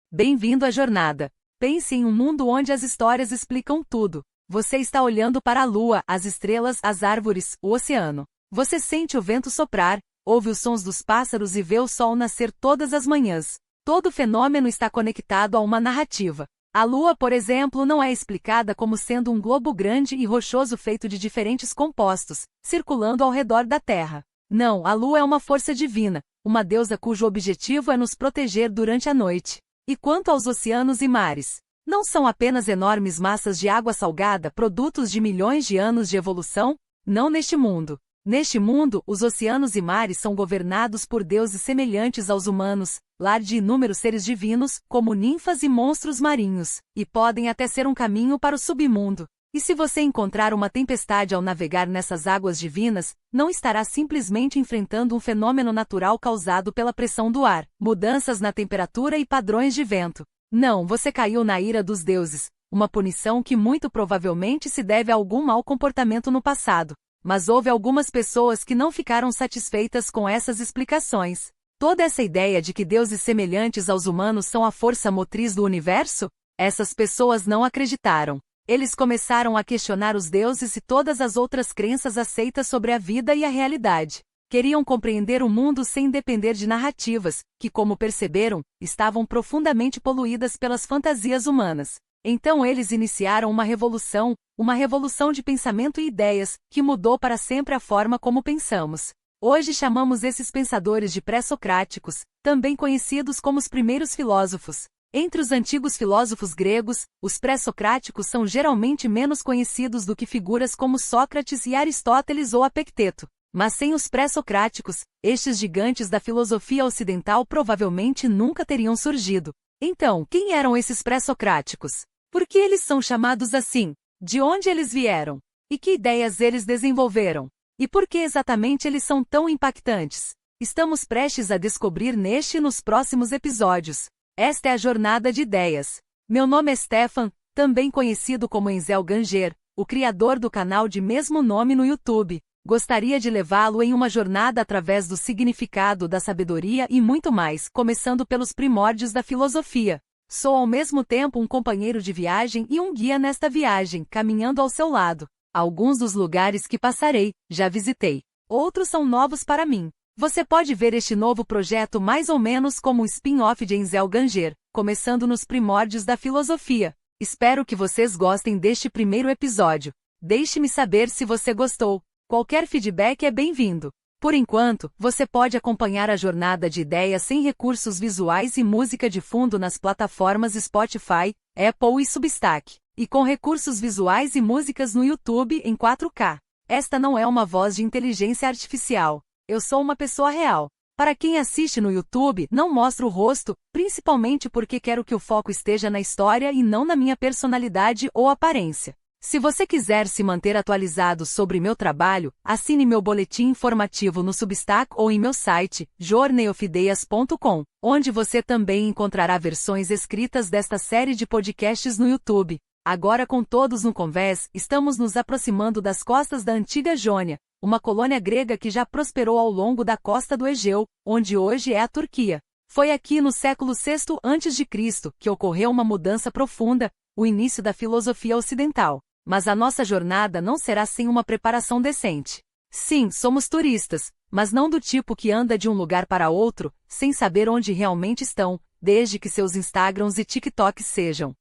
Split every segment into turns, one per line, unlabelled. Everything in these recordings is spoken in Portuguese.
Bem-vindo à jornada. Pense em um mundo onde as histórias explicam tudo. Você está olhando para a lua, as estrelas, as árvores, o oceano. Você sente o vento soprar, ouve os sons dos pássaros e vê o sol nascer todas as manhãs. Todo fenômeno está conectado a uma narrativa. A lua, por exemplo, não é explicada como sendo um globo grande e rochoso feito de diferentes compostos, circulando ao redor da Terra. Não, a lua é uma força divina, uma deusa cujo objetivo é nos proteger durante a noite. E quanto aos oceanos e mares? Não são apenas enormes massas de água salgada, produtos de milhões de anos de evolução? Não neste mundo. Neste mundo, os oceanos e mares são governados por deuses semelhantes aos humanos, lar de inúmeros seres divinos, como ninfas e monstros marinhos, e podem até ser um caminho para o submundo. E se você encontrar uma tempestade ao navegar nessas águas divinas, não estará simplesmente enfrentando um fenômeno natural causado pela pressão do ar, mudanças na temperatura e padrões de vento. Não, você caiu na ira dos deuses, uma punição que muito provavelmente se deve a algum mau comportamento no passado. Mas houve algumas pessoas que não ficaram satisfeitas com essas explicações. Toda essa ideia de que deuses semelhantes aos humanos são a força motriz do universo? Essas pessoas não acreditaram. Eles começaram a questionar os deuses e todas as outras crenças aceitas sobre a vida e a realidade. Queriam compreender o mundo sem depender de narrativas, que, como perceberam, estavam profundamente poluídas pelas fantasias humanas. Então eles iniciaram uma revolução de pensamento e ideias, que mudou para sempre a forma como pensamos. Hoje chamamos esses pensadores de pré-socráticos, também conhecidos como os primeiros filósofos. Entre os antigos filósofos gregos, os pré-socráticos são geralmente menos conhecidos do que figuras como Sócrates e Aristóteles ou Epicteto. Mas sem os pré-socráticos, estes gigantes da filosofia ocidental provavelmente nunca teriam surgido. Então, quem eram esses pré-socráticos? Por que eles são chamados assim? De onde eles vieram? E que ideias eles desenvolveram? E por que exatamente eles são tão impactantes? Estamos prestes a descobrir neste e nos próximos episódios. Esta é a jornada de ideias. Meu nome é Stefan, também conhecido como Enzel Ganger, o criador do canal de mesmo nome no YouTube. Gostaria de levá-lo em uma jornada através do significado da sabedoria e muito mais, começando pelos primórdios da filosofia. Sou ao mesmo tempo um companheiro de viagem e um guia nesta viagem, caminhando ao seu lado. Alguns dos lugares que passarei, já visitei. Outros são novos para mim. Você pode ver este novo projeto mais ou menos como um spin-off de Enzel Ganger, começando nos primórdios da filosofia. Espero que vocês gostem deste primeiro episódio. Deixe-me saber se você gostou. Qualquer feedback é bem-vindo. Por enquanto, você pode acompanhar a jornada de ideias sem recursos visuais e música de fundo nas plataformas Spotify, Apple e Substack, e com recursos visuais e músicas no YouTube em 4K. Esta não é uma voz de inteligência artificial. Eu sou uma pessoa real. Para quem assiste no YouTube, não mostro o rosto, principalmente porque quero que o foco esteja na história e não na minha personalidade ou aparência. Se você quiser se manter atualizado sobre meu trabalho, assine meu boletim informativo no Substack ou em meu site, journeyofideias.com, onde você também encontrará versões escritas desta série de podcasts no YouTube. Agora com todos no convés, estamos nos aproximando das costas da antiga Jônia, uma colônia grega que já prosperou ao longo da costa do Egeu, onde hoje é a Turquia. Foi aqui no século VI a.C. que ocorreu uma mudança profunda, o início da filosofia ocidental. Mas a nossa jornada não será sem uma preparação decente. Sim, somos turistas, mas não do tipo que anda de um lugar para outro, sem saber onde realmente estão, desde que seus Instagrams e TikToks sejam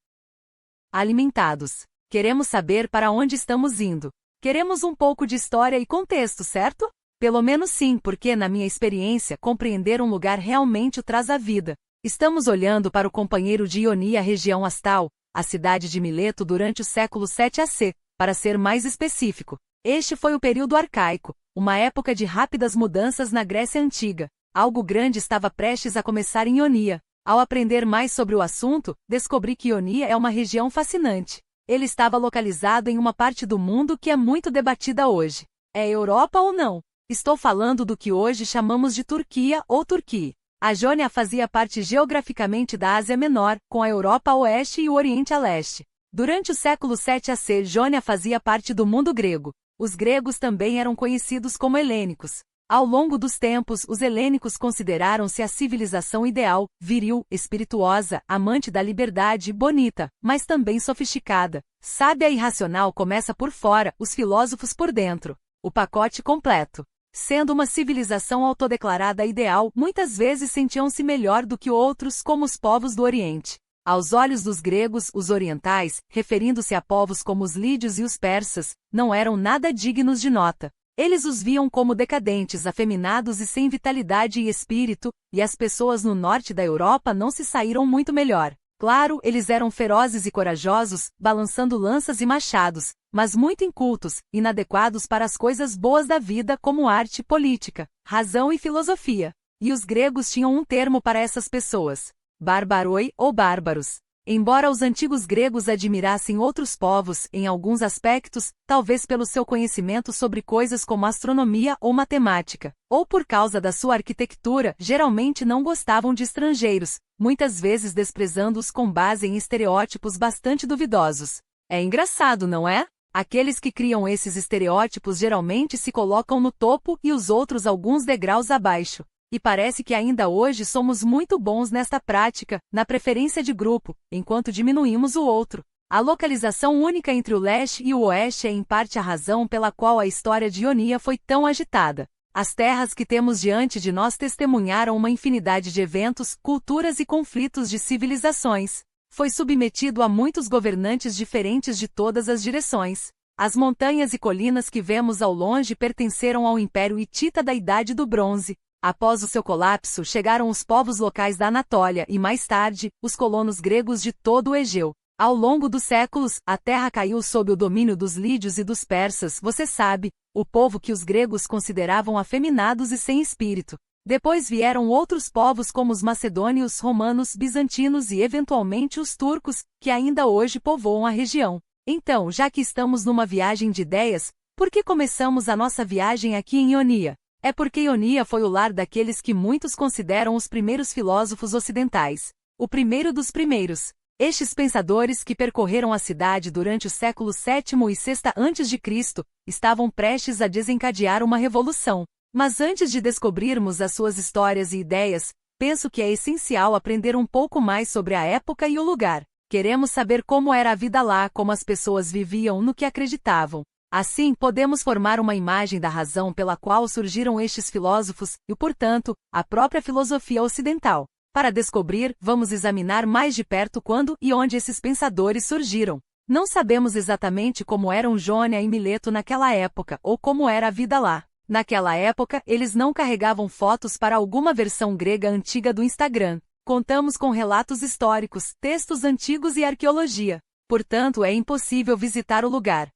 alimentados. Queremos saber para onde estamos indo. Queremos um pouco de história e contexto, certo? Pelo menos sim, porque na minha experiência, compreender um lugar realmente o traz à vida. Estamos olhando para o companheiro de Ionia, a região Astal, a cidade de Mileto durante o século 7 AC, para ser mais específico. Este foi o período arcaico, uma época de rápidas mudanças na Grécia Antiga. Algo grande estava prestes a começar em Ionia. Ao aprender mais sobre o assunto, descobri que Ionia é uma região fascinante. Ele estava localizado em uma parte do mundo que é muito debatida hoje. É Europa ou não? Estou falando do que hoje chamamos de Turquia ou Turquia. A Jônia fazia parte geograficamente da Ásia Menor, com a Europa a oeste e o Oriente a leste. Durante o século 7 AC, Jônia fazia parte do mundo grego. Os gregos também eram conhecidos como helênicos. Ao longo dos tempos, os helênicos consideraram-se a civilização ideal, viril, espirituosa, amante da liberdade, bonita, mas também sofisticada. Sábia e racional começa por fora, os filósofos por dentro. O pacote completo. Sendo uma civilização autodeclarada ideal, muitas vezes sentiam-se melhor do que outros, como os povos do Oriente. Aos olhos dos gregos, os orientais, referindo-se a povos como os lídios e os persas, não eram nada dignos de nota. Eles os viam como decadentes, afeminados e sem vitalidade e espírito, e as pessoas no norte da Europa não se saíram muito melhor. Claro, eles eram ferozes e corajosos, balançando lanças e machados, mas muito incultos, inadequados para as coisas boas da vida como arte, política, razão e filosofia. E os gregos tinham um termo para essas pessoas: barbaroi ou bárbaros. Embora os antigos gregos admirassem outros povos, em alguns aspectos, talvez pelo seu conhecimento sobre coisas como astronomia ou matemática, ou por causa da sua arquitetura, geralmente não gostavam de estrangeiros, muitas vezes desprezando-os com base em estereótipos bastante duvidosos. É engraçado, não é? Aqueles que criam esses estereótipos geralmente se colocam no topo e os outros alguns degraus abaixo. E parece que ainda hoje somos muito bons nesta prática, na preferência de grupo, enquanto diminuímos o outro. A localização única entre o leste e o oeste é em parte a razão pela qual a história de Ionia foi tão agitada. As terras que temos diante de nós testemunharam uma infinidade de eventos, culturas e conflitos de civilizações. Foi submetido a muitos governantes diferentes de todas as direções. As montanhas e colinas que vemos ao longe pertenceram ao Império Hitita da Idade do Bronze. Após o seu colapso, chegaram os povos locais da Anatólia e, mais tarde, os colonos gregos de todo o Egeu. Ao longo dos séculos, a terra caiu sob o domínio dos lídios e dos persas, você sabe, o povo que os gregos consideravam afeminados e sem espírito. Depois vieram outros povos como os macedônios, romanos, bizantinos e, eventualmente, os turcos, que ainda hoje povoam a região. Então, já que estamos numa viagem de ideias, por que começamos a nossa viagem aqui em Ionia? É porque Ionia foi o lar daqueles que muitos consideram os primeiros filósofos ocidentais. O primeiro dos primeiros. Estes pensadores que percorreram a cidade durante o século VII e VI a.C., estavam prestes a desencadear uma revolução. Mas antes de descobrirmos as suas histórias e ideias, penso que é essencial aprender um pouco mais sobre a época e o lugar. Queremos saber como era a vida lá, como as pessoas viviam, no que acreditavam. Assim, podemos formar uma imagem da razão pela qual surgiram estes filósofos e, portanto, a própria filosofia ocidental. Para descobrir, vamos examinar mais de perto quando e onde esses pensadores surgiram. Não sabemos exatamente como eram Jônia e Mileto naquela época ou como era a vida lá. Naquela época, eles não carregavam fotos para alguma versão grega antiga do Instagram. Contamos com relatos históricos, textos antigos e arqueologia. Portanto, é impossível visitar o lugar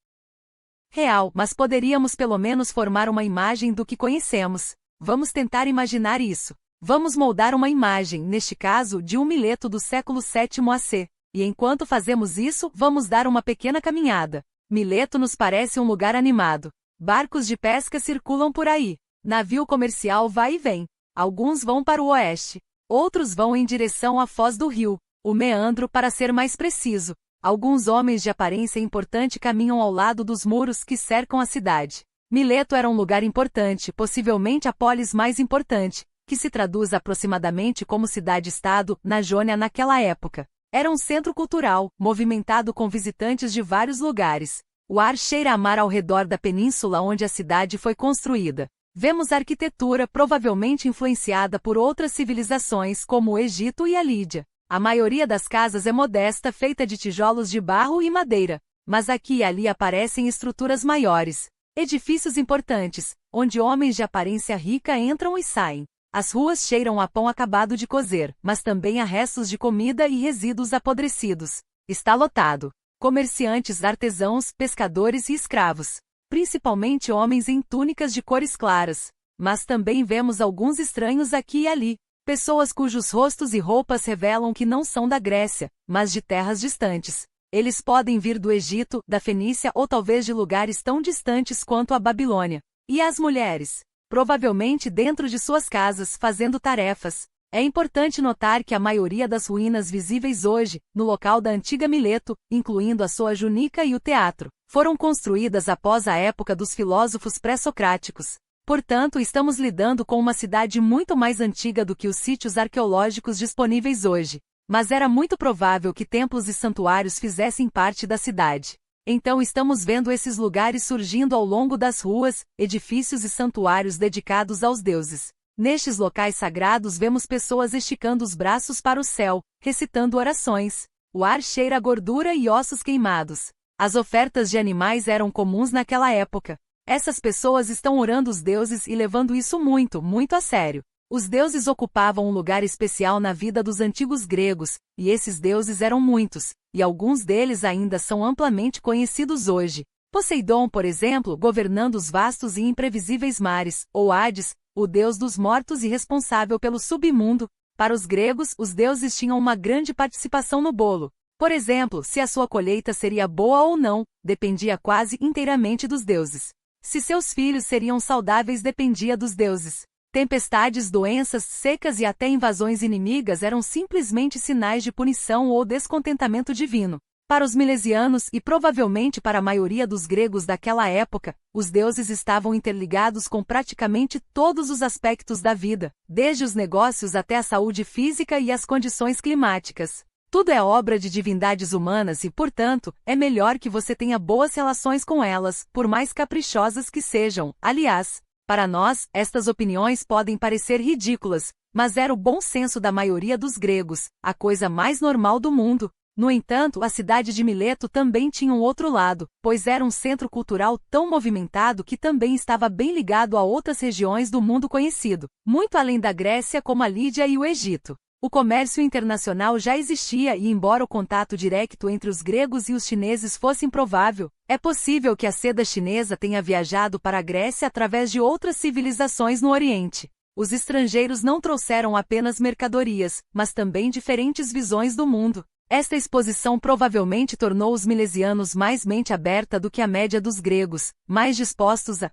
real, mas poderíamos pelo menos formar uma imagem do que conhecemos. Vamos tentar imaginar isso. Vamos moldar uma imagem, neste caso, de um Mileto do século VII AC. E enquanto fazemos isso, vamos dar uma pequena caminhada. Mileto nos parece um lugar animado. Barcos de pesca circulam por aí. Navio comercial vai e vem. Alguns vão para o oeste. Outros vão em direção à foz do rio, o meandro para ser mais preciso. Alguns homens de aparência importante caminham ao lado dos muros que cercam a cidade. Mileto era um lugar importante, possivelmente a polis mais importante, que se traduz aproximadamente como cidade-estado, na Jônia naquela época. Era um centro cultural, movimentado com visitantes de vários lugares. O ar cheira a mar ao redor da península onde a cidade foi construída. Vemos arquitetura provavelmente influenciada por outras civilizações como o Egito e a Lídia. A maioria das casas é modesta, feita de tijolos de barro e madeira. Mas aqui e ali aparecem estruturas maiores. Edifícios importantes, onde homens de aparência rica entram e saem. As ruas cheiram a pão acabado de cozer, mas também a restos de comida e resíduos apodrecidos. Está lotado. Comerciantes, artesãos, pescadores e escravos. Principalmente homens em túnicas de cores claras. Mas também vemos alguns estranhos aqui e ali. Pessoas cujos rostos e roupas revelam que não são da Grécia, mas de terras distantes. Eles podem vir do Egito, da Fenícia ou talvez de lugares tão distantes quanto a Babilônia. E as mulheres? Provavelmente dentro de suas casas, fazendo tarefas. É importante notar que a maioria das ruínas visíveis hoje, no local da antiga Mileto, incluindo a sua Junica e o teatro, foram construídas após a época dos filósofos pré-socráticos. Portanto, estamos lidando com uma cidade muito mais antiga do que os sítios arqueológicos disponíveis hoje. Mas era muito provável que templos e santuários fizessem parte da cidade. Então estamos vendo esses lugares surgindo ao longo das ruas, edifícios e santuários dedicados aos deuses. Nestes locais sagrados vemos pessoas esticando os braços para o céu, recitando orações. O ar cheira a gordura e ossos queimados. As ofertas de animais eram comuns naquela época. Essas pessoas estão orando os deuses e levando isso muito, muito a sério. Os deuses ocupavam um lugar especial na vida dos antigos gregos, e esses deuses eram muitos, e alguns deles ainda são amplamente conhecidos hoje. Poseidon, por exemplo, governando os vastos e imprevisíveis mares, ou Hades, o deus dos mortos e responsável pelo submundo. Para os gregos, os deuses tinham uma grande participação no bolo. Por exemplo, se a sua colheita seria boa ou não, dependia quase inteiramente dos deuses. Se seus filhos seriam saudáveis dependia dos deuses. Tempestades, doenças, secas e até invasões inimigas eram simplesmente sinais de punição ou descontentamento divino. Para os milesianos e provavelmente para a maioria dos gregos daquela época, os deuses estavam interligados com praticamente todos os aspectos da vida, desde os negócios até a saúde física e as condições climáticas. Tudo é obra de divindades humanas e, portanto, é melhor que você tenha boas relações com elas, por mais caprichosas que sejam. Aliás, para nós, estas opiniões podem parecer ridículas, mas era o bom senso da maioria dos gregos, a coisa mais normal do mundo. No entanto, a cidade de Mileto também tinha um outro lado, pois era um centro cultural tão movimentado que também estava bem ligado a outras regiões do mundo conhecido, muito além da Grécia como a Lídia e o Egito. O comércio internacional já existia e, embora o contato direto entre os gregos e os chineses fosse improvável, é possível que a seda chinesa tenha viajado para a Grécia através de outras civilizações no Oriente. Os estrangeiros não trouxeram apenas mercadorias, mas também diferentes visões do mundo. Esta exposição provavelmente tornou os milesianos mais mente aberta do que a média dos gregos, mais dispostos a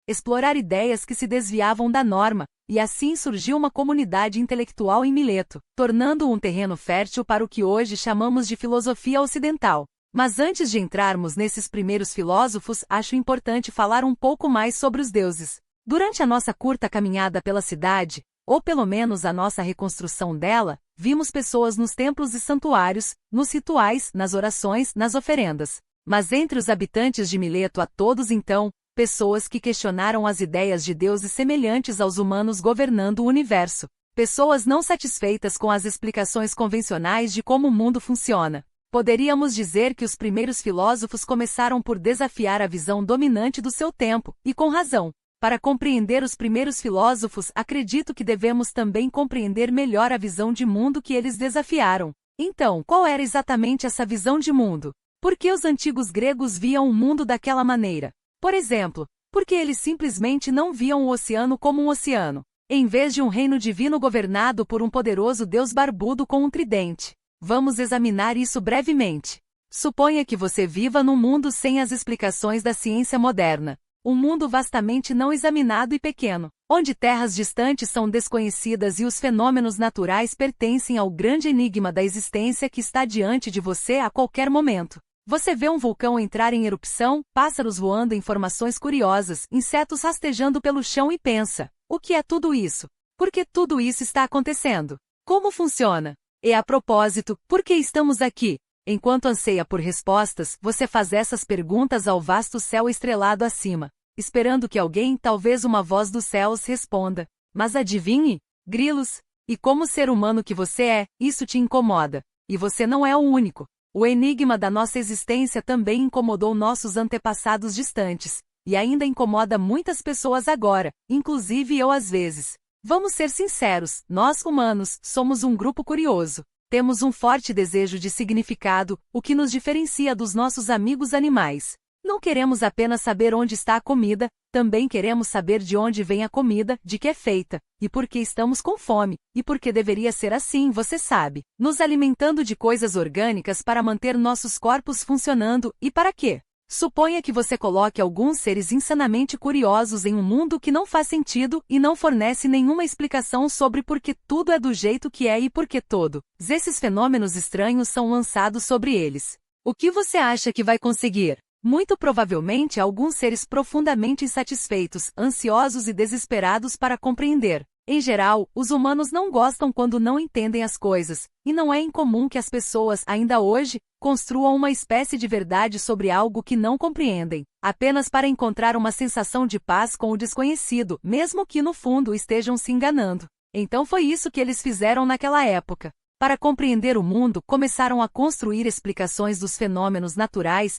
explorar ideias que se desviavam da norma, e assim surgiu uma comunidade intelectual em Mileto, tornando-o um terreno fértil para o que hoje chamamos de filosofia ocidental. Mas antes de entrarmos nesses primeiros filósofos, acho importante falar um pouco mais sobre os deuses. Durante a nossa curta caminhada pela cidade, ou pelo menos a nossa reconstrução dela, vimos pessoas nos templos e santuários, nos rituais, nas orações, nas oferendas. Mas entre os habitantes de Mileto há todos então, pessoas que questionaram as ideias de deuses semelhantes aos humanos governando o universo. Pessoas não satisfeitas com as explicações convencionais de como o mundo funciona. Poderíamos dizer que os primeiros filósofos começaram por desafiar a visão dominante do seu tempo, e com razão. Para compreender os primeiros filósofos, acredito que devemos também compreender melhor a visão de mundo que eles desafiaram. Então, qual era exatamente essa visão de mundo? Por que os antigos gregos viam o mundo daquela maneira? Por exemplo, porque eles simplesmente não viam o oceano como um oceano, em vez de um reino divino governado por um poderoso deus barbudo com um tridente. Vamos examinar isso brevemente. Suponha que você viva num mundo sem as explicações da ciência moderna. Um mundo vastamente não examinado e pequeno, onde terras distantes são desconhecidas e os fenômenos naturais pertencem ao grande enigma da existência que está diante de você a qualquer momento. Você vê um vulcão entrar em erupção, pássaros voando em formações curiosas, insetos rastejando pelo chão e pensa: o que é tudo isso? Por que tudo isso está acontecendo? Como funciona? E a propósito, por que estamos aqui? Enquanto anseia por respostas, você faz essas perguntas ao vasto céu estrelado acima, esperando que alguém, talvez uma voz dos céus, responda. Mas adivinhe? Grilos! E como ser humano que você é, isso te incomoda. E você não é o único. O enigma da nossa existência também incomodou nossos antepassados distantes, e ainda incomoda muitas pessoas agora, inclusive eu às vezes. Vamos ser sinceros, nós humanos somos um grupo curioso. Temos um forte desejo de significado, o que nos diferencia dos nossos amigos animais. Não queremos apenas saber onde está a comida, também queremos saber de onde vem a comida, de que é feita, e por que estamos com fome, e por que deveria ser assim, você sabe. Nos alimentando de coisas orgânicas para manter nossos corpos funcionando, e para quê? Suponha que você coloque alguns seres insanamente curiosos em um mundo que não faz sentido e não fornece nenhuma explicação sobre por que tudo é do jeito que é e por que todos esses fenômenos estranhos são lançados sobre eles. O que você acha que vai conseguir? Muito provavelmente alguns seres profundamente insatisfeitos, ansiosos e desesperados para compreender. Em geral, os humanos não gostam quando não entendem as coisas, e não é incomum que as pessoas, ainda hoje, construam uma espécie de verdade sobre algo que não compreendem, apenas para encontrar uma sensação de paz com o desconhecido, mesmo que no fundo estejam se enganando. Então foi isso que eles fizeram naquela época. Para compreender o mundo, começaram a construir explicações dos fenômenos naturais,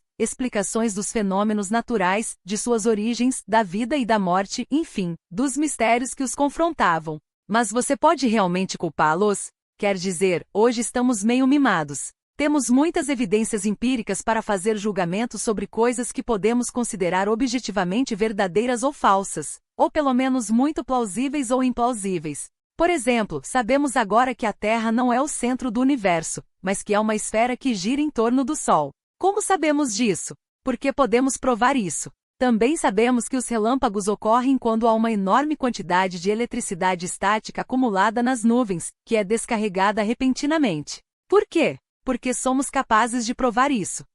de suas origens, da vida e da morte, enfim, dos mistérios que os confrontavam. Mas você pode realmente culpá-los? Quer dizer, hoje estamos meio mimados. Temos muitas evidências empíricas para fazer julgamentos sobre coisas que podemos considerar objetivamente verdadeiras ou falsas, ou pelo menos muito plausíveis ou implausíveis. Por exemplo, sabemos agora que a Terra não é o centro do universo, mas que é uma esfera que gira em torno do Sol. Como sabemos disso? Porque podemos provar isso. Também sabemos que os relâmpagos ocorrem quando há uma enorme quantidade de eletricidade estática acumulada nas nuvens, que é descarregada repentinamente. Por quê? Porque somos capazes de provar isso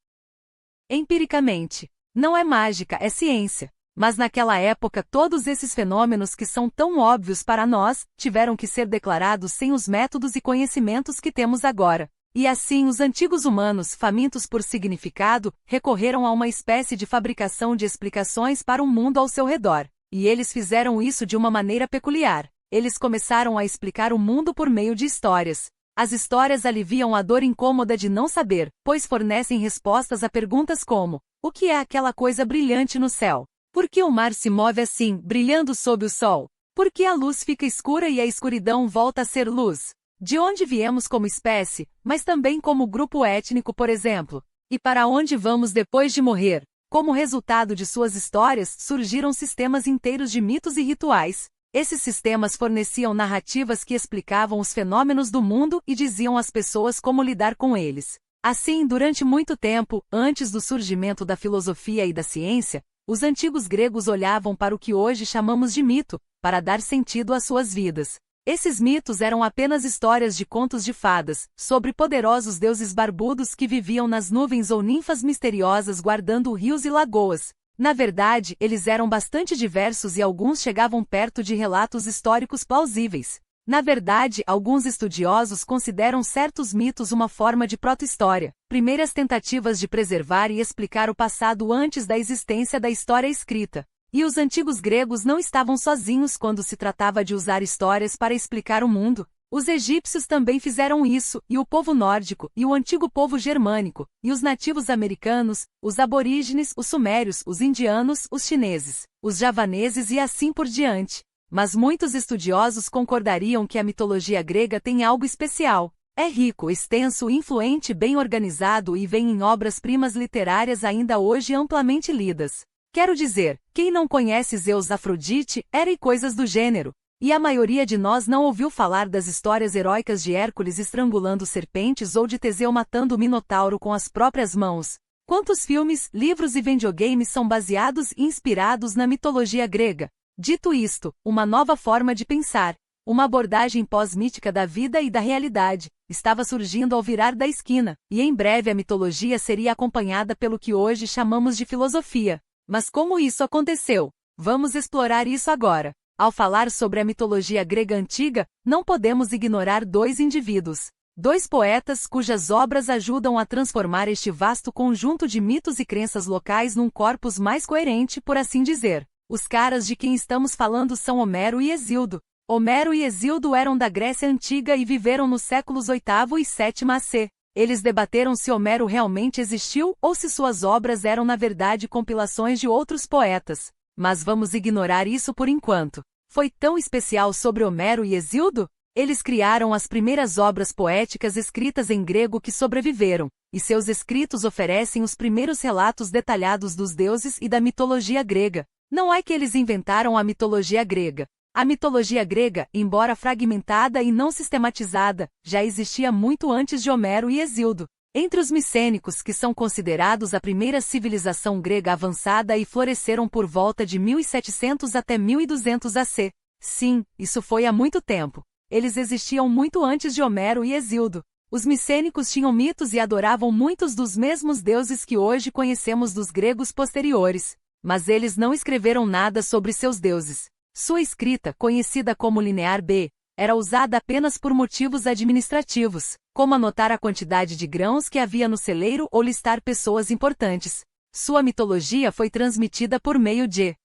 empiricamente. Não é mágica, é ciência. Mas naquela época todos esses fenômenos que são tão óbvios para nós, tiveram que ser declarados sem os métodos e conhecimentos que temos agora. E assim os antigos humanos, famintos por significado, recorreram a uma espécie de fabricação de explicações para o mundo ao seu redor. E eles fizeram isso de uma maneira peculiar. Eles começaram a explicar o mundo por meio de histórias. As histórias aliviam a dor incômoda de não saber, pois fornecem respostas a perguntas como: o que é aquela coisa brilhante no céu? Por que o mar se move assim, brilhando sob o sol? Por que a luz fica escura e a escuridão volta a ser luz? De onde viemos como espécie, mas também como grupo étnico, por exemplo? E para onde vamos depois de morrer? Como resultado de suas histórias, surgiram sistemas inteiros de mitos e rituais. Esses sistemas forneciam narrativas que explicavam os fenômenos do mundo e diziam às pessoas como lidar com eles. Assim, durante muito tempo, antes do surgimento da filosofia e da ciência, os antigos gregos olhavam para o que hoje chamamos de mito, para dar sentido às suas vidas. Esses mitos eram apenas histórias de contos de fadas, sobre poderosos deuses barbudos que viviam nas nuvens ou ninfas misteriosas guardando rios e lagoas. Na verdade, eles eram bastante diversos e alguns chegavam perto de relatos históricos plausíveis. Na verdade, alguns estudiosos consideram certos mitos uma forma de proto-história, primeiras tentativas de preservar e explicar o passado antes da existência da história escrita. E os antigos gregos não estavam sozinhos quando se tratava de usar histórias para explicar o mundo. Os egípcios também fizeram isso, e o povo nórdico, e o antigo povo germânico, e os nativos americanos, os aborígenes, os sumérios, os indianos, os chineses, os javaneses e assim por diante. Mas muitos estudiosos concordariam que a mitologia grega tem algo especial. É rico, extenso, influente, bem organizado e vem em obras-primas literárias ainda hoje amplamente lidas. Quero dizer, quem não conhece Zeus, Afrodite, Hera e coisas do gênero? E a maioria de nós não ouviu falar das histórias heróicas de Hércules estrangulando serpentes ou de Teseu matando o Minotauro com as próprias mãos. Quantos filmes, livros e videogames são baseados e inspirados na mitologia grega? Dito isto, uma nova forma de pensar, uma abordagem pós-mítica da vida e da realidade, estava surgindo ao virar da esquina, e em breve a mitologia seria acompanhada pelo que hoje chamamos de filosofia. Mas como isso aconteceu? Vamos explorar isso agora. Ao falar sobre a mitologia grega antiga, não podemos ignorar dois indivíduos. Dois poetas cujas obras ajudam a transformar este vasto conjunto de mitos e crenças locais num corpus mais coerente, por assim dizer. Os caras de quem estamos falando são Homero e Hesíodo. Homero e Hesíodo eram da Grécia Antiga e viveram nos séculos VIII e VII AC. Eles debateram se Homero realmente existiu ou se suas obras eram na verdade compilações de outros poetas. Mas vamos ignorar isso por enquanto. Foi tão especial sobre Homero e Hesíodo? Eles criaram as primeiras obras poéticas escritas em grego que sobreviveram, e seus escritos oferecem os primeiros relatos detalhados dos deuses e da mitologia grega. Não é que eles inventaram a mitologia grega. A mitologia grega, embora fragmentada e não sistematizada, já existia muito antes de Homero e Hesíodo. Entre os micênicos, que são considerados a primeira civilização grega avançada e floresceram por volta de 1700 até 1200 AC. Sim, isso foi há muito tempo. Eles existiam muito antes de Homero e Hesíodo. Os micênicos tinham mitos e adoravam muitos dos mesmos deuses que hoje conhecemos dos gregos posteriores, mas eles não escreveram nada sobre seus deuses. Sua escrita, conhecida como Linear B, era usada apenas por motivos administrativos, como anotar a quantidade de grãos que havia no celeiro ou listar pessoas importantes. Sua mitologia foi transmitida por meio de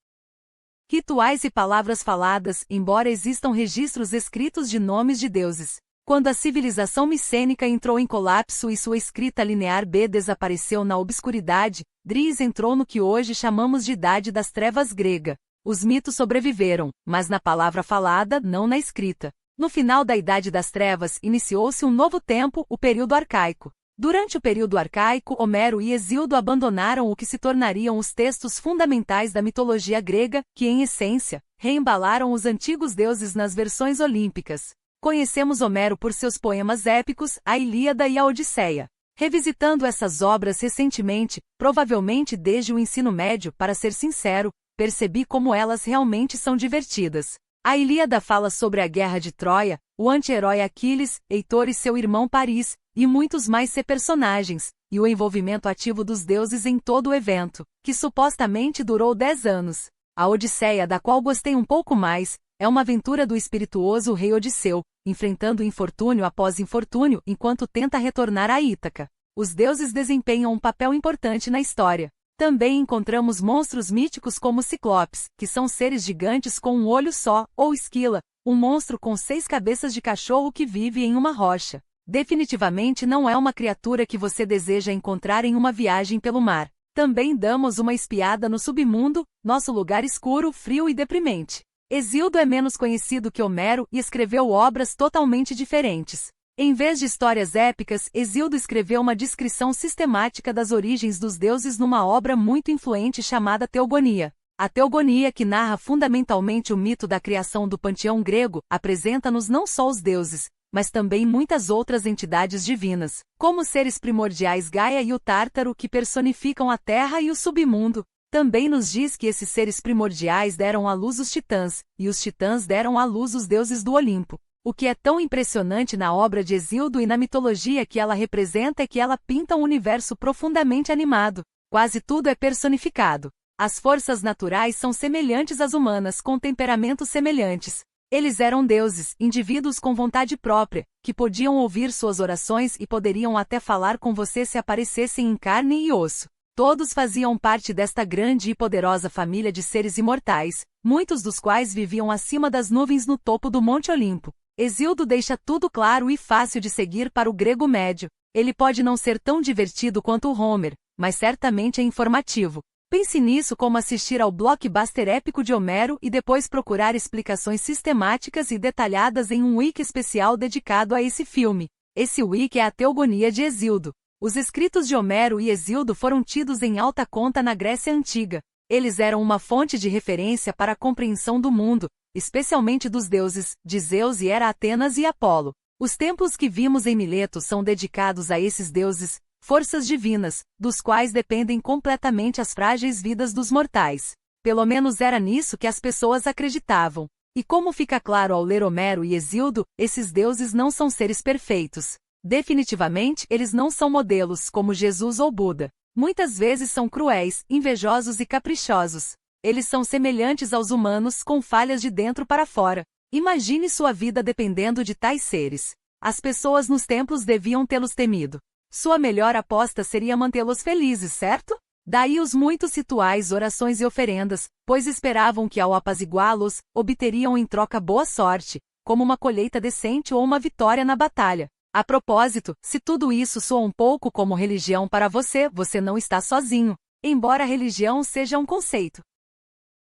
rituais e palavras faladas, embora existam registros escritos de nomes de deuses. Quando a civilização micênica entrou em colapso e sua escrita linear B desapareceu na obscuridade, Dries entrou no que hoje chamamos de Idade das Trevas grega. Os mitos sobreviveram, mas na palavra falada, não na escrita. No final da Idade das Trevas, iniciou-se um novo tempo, o período arcaico. Durante o período arcaico, Homero e Hesíodo abandonaram o que se tornariam os textos fundamentais da mitologia grega, que, em essência, reembalaram os antigos deuses nas versões olímpicas. Conhecemos Homero por seus poemas épicos, a Ilíada e a Odisseia. Revisitando essas obras recentemente, provavelmente desde o ensino médio, para ser sincero, percebi como elas realmente são divertidas. A Ilíada fala sobre a guerra de Troia, o anti-herói Aquiles, Heitor e seu irmão Paris, e muitos mais personagens, e o envolvimento ativo dos deuses em todo o evento, que supostamente durou 10 anos. A Odisseia, da qual gostei um pouco mais, é uma aventura do espirituoso rei Odisseu, enfrentando infortúnio após infortúnio enquanto tenta retornar a Ítaca. Os deuses desempenham um papel importante na história. Também encontramos monstros míticos como Ciclopes, que são seres gigantes com um olho só, ou Esquila, um monstro com 6 cabeças de cachorro que vive em uma rocha. Definitivamente não é uma criatura que você deseja encontrar em uma viagem pelo mar. Também damos uma espiada no submundo, nosso lugar escuro, frio e deprimente. Hesíodo é menos conhecido que Homero e escreveu obras totalmente diferentes. Em vez de histórias épicas, Hesíodo escreveu uma descrição sistemática das origens dos deuses numa obra muito influente chamada Teogonia. A Teogonia, que narra fundamentalmente o mito da criação do panteão grego, apresenta-nos não só os deuses, mas também muitas outras entidades divinas, como os seres primordiais Gaia e o Tártaro, que personificam a terra e o submundo. Também nos diz que esses seres primordiais deram à luz os titãs, e os titãs deram à luz os deuses do Olimpo. O que é tão impressionante na obra de Hesíodo e na mitologia que ela representa é que ela pinta um universo profundamente animado. Quase tudo é personificado. As forças naturais são semelhantes às humanas, com temperamentos semelhantes. Eles eram deuses, indivíduos com vontade própria, que podiam ouvir suas orações e poderiam até falar com você se aparecessem em carne e osso. Todos faziam parte desta grande e poderosa família de seres imortais, muitos dos quais viviam acima das nuvens no topo do Monte Olimpo. Hesíodo deixa tudo claro e fácil de seguir para o grego médio. Ele pode não ser tão divertido quanto o Homer, mas certamente é informativo. Pense nisso como assistir ao blockbuster épico de Homero e depois procurar explicações sistemáticas e detalhadas em um wiki especial dedicado a esse filme. Esse wiki é a Teogonia de Hesíodo. Os escritos de Homero e Hesíodo foram tidos em alta conta na Grécia Antiga. Eles eram uma fonte de referência para a compreensão do mundo, especialmente dos deuses, de Zeus e Hera, Atenas e Apolo. Os templos que vimos em Mileto são dedicados a esses deuses, forças divinas, dos quais dependem completamente as frágeis vidas dos mortais. Pelo menos era nisso que as pessoas acreditavam. E como fica claro ao ler Homero e Hesíodo, esses deuses não são seres perfeitos. Definitivamente, eles não são modelos como Jesus ou Buda. Muitas vezes são cruéis, invejosos e caprichosos. Eles são semelhantes aos humanos, com falhas de dentro para fora. Imagine sua vida dependendo de tais seres. As pessoas nos templos deviam tê-los temido. Sua melhor aposta seria mantê-los felizes, certo? Daí os muitos rituais, orações e oferendas, pois esperavam que ao apaziguá-los, obteriam em troca boa sorte, como uma colheita decente ou uma vitória na batalha. A propósito, se tudo isso soa um pouco como religião para você, você não está sozinho, embora a religião seja um conceito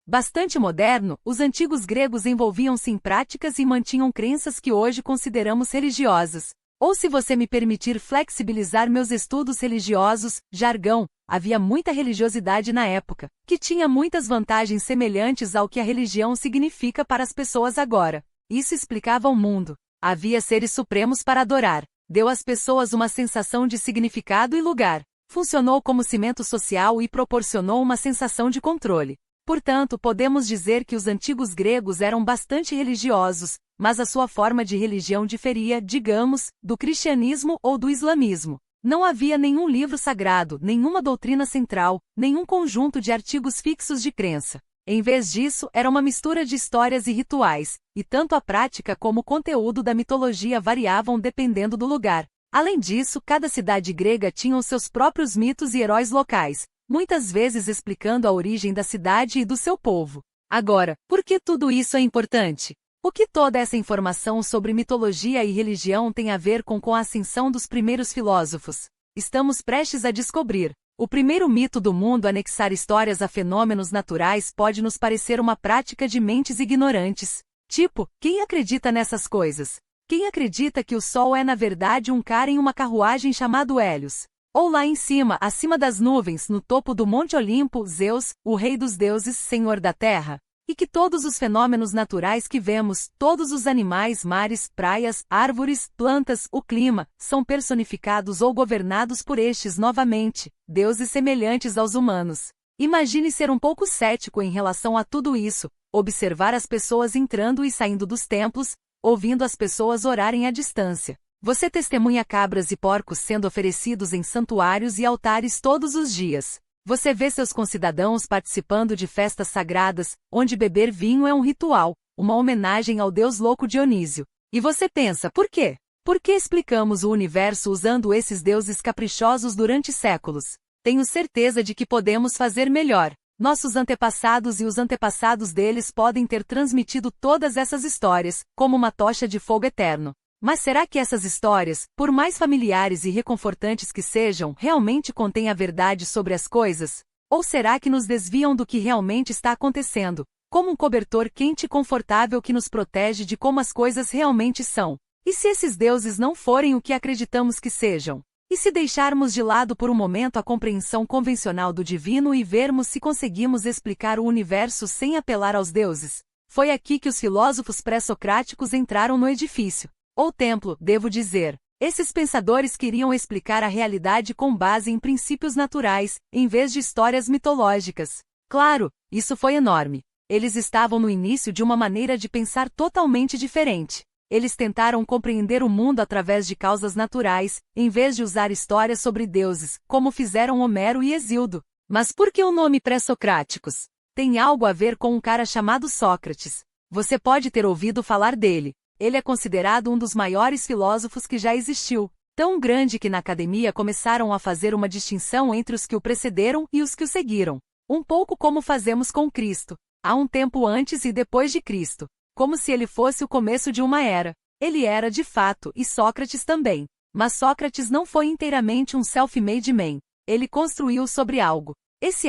bastante moderno. Os antigos gregos envolviam-se em práticas e mantinham crenças que hoje consideramos religiosas. Ou, se você me permitir flexibilizar meus estudos religiosos, jargão, havia muita religiosidade na época, que tinha muitas vantagens semelhantes ao que a religião significa para as pessoas agora. Isso explicava o mundo. Havia seres supremos para adorar. Deu às pessoas uma sensação de significado e lugar. Funcionou como cimento social e proporcionou uma sensação de controle. Portanto, podemos dizer que os antigos gregos eram bastante religiosos, mas a sua forma de religião diferia, digamos, do cristianismo ou do islamismo. Não havia nenhum livro sagrado, nenhuma doutrina central, nenhum conjunto de artigos fixos de crença. Em vez disso, era uma mistura de histórias e rituais, e tanto a prática como o conteúdo da mitologia variavam dependendo do lugar. Além disso, cada cidade grega tinha os seus próprios mitos e heróis locais, muitas vezes explicando a origem da cidade e do seu povo. Agora, por que tudo isso é importante? O que toda essa informação sobre mitologia e religião tem a ver com a ascensão dos primeiros filósofos? Estamos prestes a descobrir. O primeiro mito do mundo anexar histórias a fenômenos naturais pode nos parecer uma prática de mentes ignorantes. Tipo, quem acredita nessas coisas? Quem acredita que o Sol é na verdade um cara em uma carruagem chamado Hélios? Ou lá em cima, acima das nuvens, no topo do Monte Olimpo, Zeus, o rei dos deuses, senhor da terra? E que todos os fenômenos naturais que vemos, todos os animais, mares, praias, árvores, plantas, o clima, são personificados ou governados por estes novamente, deuses semelhantes aos humanos. Imagine ser um pouco cético em relação a tudo isso, observar as pessoas entrando e saindo dos templos, ouvindo as pessoas orarem à distância. Você testemunha cabras e porcos sendo oferecidos em santuários e altares todos os dias. Você vê seus concidadãos participando de festas sagradas, onde beber vinho é um ritual, uma homenagem ao deus louco Dionísio. E você pensa, por quê? Por que explicamos o universo usando esses deuses caprichosos durante séculos? Tenho certeza de que podemos fazer melhor. Nossos antepassados e os antepassados deles podem ter transmitido todas essas histórias, como uma tocha de fogo eterno. Mas será que essas histórias, por mais familiares e reconfortantes que sejam, realmente contêm a verdade sobre as coisas? Ou será que nos desviam do que realmente está acontecendo, como um cobertor quente e confortável que nos protege de como as coisas realmente são? E se esses deuses não forem o que acreditamos que sejam? E se deixarmos de lado por um momento a compreensão convencional do divino e vermos se conseguimos explicar o universo sem apelar aos deuses? Foi aqui que os filósofos pré-socráticos entraram no edifício. Ou templo, devo dizer. Esses pensadores queriam explicar a realidade com base em princípios naturais, em vez de histórias mitológicas. Claro, isso foi enorme. Eles estavam no início de uma maneira de pensar totalmente diferente. Eles tentaram compreender o mundo através de causas naturais, em vez de usar histórias sobre deuses, como fizeram Homero e Hesíodo. Mas por que o nome pré-socráticos? Tem algo a ver com um cara chamado Sócrates. Você pode ter ouvido falar dele. Ele é considerado um dos maiores filósofos que já existiu, tão grande que na academia começaram a fazer uma distinção entre os que o precederam e os que o seguiram. Um pouco como fazemos com Cristo. Há um tempo antes e depois de Cristo. Como se ele fosse o começo de uma era. Ele era de fato, e Sócrates também. Mas Sócrates não foi inteiramente um self-made man. Ele construiu sobre algo. Esse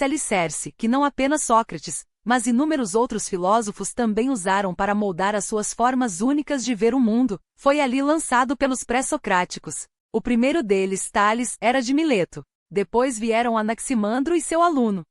alicerce, que não apenas Sócrates, mas inúmeros outros filósofos também usaram para moldar as suas formas únicas de ver o mundo, foi ali lançado pelos pré-socráticos. O primeiro deles, Tales, era de Mileto. Depois vieram Anaximandro e seu aluno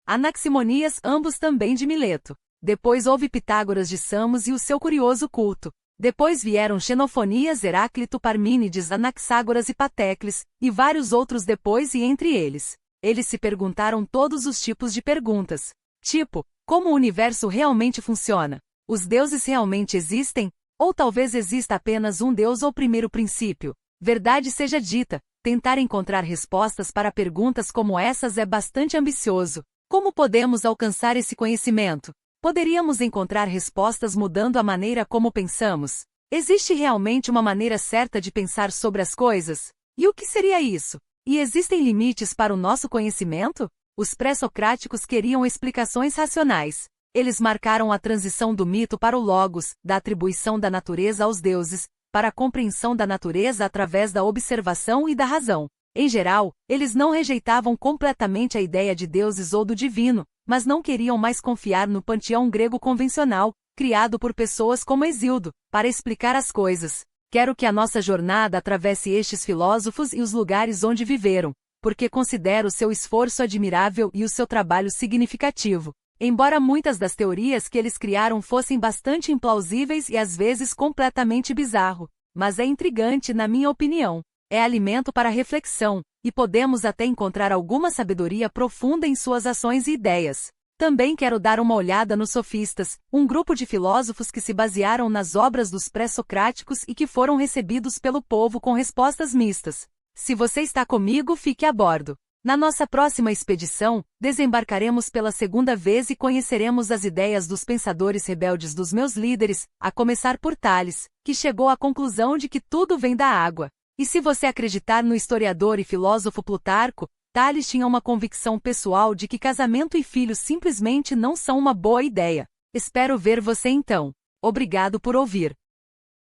Anaximonias, ambos também de Mileto. Depois houve Pitágoras de Samos e o seu curioso culto. Depois vieram Xenofonias, Heráclito, Parmênides, Anaxágoras e Patecles, e vários outros depois e entre eles. Eles se perguntaram todos os tipos de perguntas. Tipo, como o universo realmente funciona? Os deuses realmente existem? Ou talvez exista apenas um deus ou primeiro princípio? Verdade seja dita, tentar encontrar respostas para perguntas como essas é bastante ambicioso. Como podemos alcançar esse conhecimento? Poderíamos encontrar respostas mudando a maneira como pensamos. Existe realmente uma maneira certa de pensar sobre as coisas? E o que seria isso? E existem limites para o nosso conhecimento? Os pré-socráticos queriam explicações racionais. Eles marcaram a transição do mito para o logos, da atribuição da natureza aos deuses, para a compreensão da natureza através da observação e da razão. Em geral, eles não rejeitavam completamente a ideia de deuses ou do divino, mas não queriam mais confiar no panteão grego convencional, criado por pessoas como Hesíodo, para explicar as coisas. Quero que a nossa jornada atravesse estes filósofos e os lugares onde viveram, porque considero seu esforço admirável e o seu trabalho significativo. Embora muitas das teorias que eles criaram fossem bastante implausíveis e às vezes completamente bizarro, mas é intrigante na minha opinião. É alimento para reflexão, e podemos até encontrar alguma sabedoria profunda em suas ações e ideias. Também quero dar uma olhada nos sofistas, um grupo de filósofos que se basearam nas obras dos pré-socráticos e que foram recebidos pelo povo com respostas mistas. Se você está comigo, fique a bordo. Na nossa próxima expedição, desembarcaremos pela segunda vez e conheceremos as ideias dos pensadores rebeldes dos meus líderes, a começar por Tales, que chegou à conclusão de que tudo vem da água. E se você acreditar no historiador e filósofo Plutarco, Tales tinha uma convicção pessoal de que casamento e filhos simplesmente não são uma boa ideia. Espero ver você então. Obrigado por ouvir.